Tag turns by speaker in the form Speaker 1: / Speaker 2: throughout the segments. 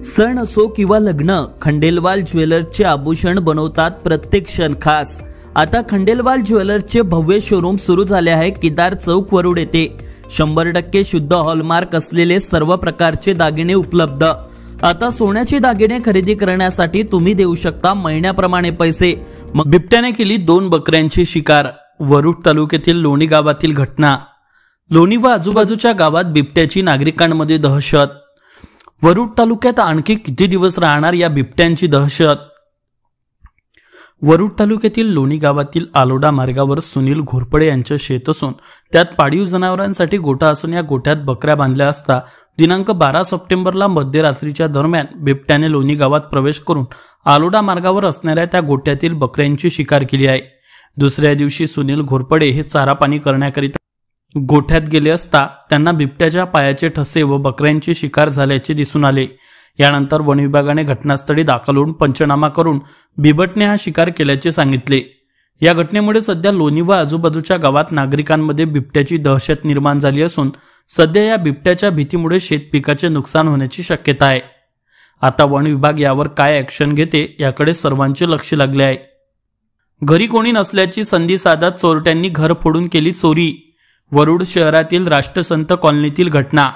Speaker 1: सण असो किंवा लग्न, खंडेलवाल ज्वेलर्सचे आभूषण बनवतात प्रत्येक क्षण खास। आता खंडेलवाल ज्वेलर्सचे भव्य शोरूम सुरू झाले आहे केदार चौक वरुड येथे। 100% शुद्ध हॉलमार्क असलेले सर्व प्रकारचे दागिने उपलब्ध। आता सोन्याचे दागिने खरेदी करण्यासाठी तुम्ही देऊ शकता महिन्याप्रमाणे पैसे। मग बिबट्याने केली 2 बकऱ्यांची शिकार। वरुड तालुक्यातील लोणी गावातील घटना। लोणी व आजूबाजूच्या गावात बिबट्याची नागरिकांमध्ये दहशत। वरुड तालुक्यात आणखी किती दिवस राहणार या बिबट्यांची दहशत। वरुड तालुक्यातील लोणी गावातील आलोडा मार्गावर सुनील घोरपडे यांचे शेत असून त्यात पाळीव जनावरांसाठी गोठा असून या गोठ्यात बकऱ्या बांधल्या असता दिनांक 12 सप्टेंबरला मध्यरात्रीच्या दरम्यान बिबट्याने लोणी गावात प्रवेश करून आलोडा मार्गावर असणाऱ्या त्या गोठ्यातील बकऱ्यांची शिकार केली आहे। दुसऱ्या दिवशी सुनील घोरपडे हे चारा पाणी करण्याकरिता गोठ्यात गेले असता त्यांना बिबट्याच्या पायाचे ठसे व बकऱ्यांची शिकार झाल्याचे दिसून आले। यानंतर वन विभागाने घटनास्थळी दाखल होऊन पंचनामा करून बिबटने हा शिकार केल्याचे सांगितले। या घटनेमुळे सध्या लोणी व आजूबाजूच्या गावात नागरिकांमध्ये बिबट्याची दहशत निर्माण झाली असून सध्या या बिबट्याच्या भीतीमुळे शेतपिकाचे नुकसान होण्याची शक्यता आहे। आता वन विभाग यावर काय ॲक्शन घेते याकडे सर्वांचे लक्ष लागले आहे। घरी कोणी नसल्याची संधी साधत चोरट्यांनी घर फोडून केली चोरी। वरुड शहरातील राष्ट्रसंत कॉलनीतील घटना।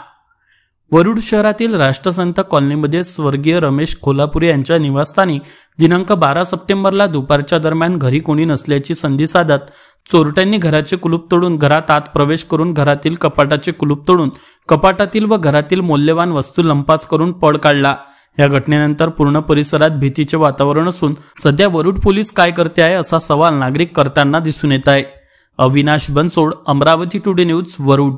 Speaker 1: वरुड शहरातील राष्ट्रसंत कॉलनीमध्ये स्वर्गीय रमेश कोल्हापुरे यांच्या निवासस्थानी दिनांक 12 सप्टेंबरला दुपारच्या दरम्यान घरी कोणी नसल्याची संधी साधत चोरट्यांनी घराचे कुलूप तोडून घरात आत प्रवेश करून घरातील कपाटाचे कुलूप तोडून कपाटातील व घरातील मौल्यवान वस्तू लंपास करून पळ काढला। या घटनेनंतर पूर्ण परिसरात भीतीचे वातावरण असून सध्या वरुड पोलीस काय करते आहे असा सवाल नागरिक करताना दिसून येत आहे। Avinash Bansod, Amravati today news, Warud.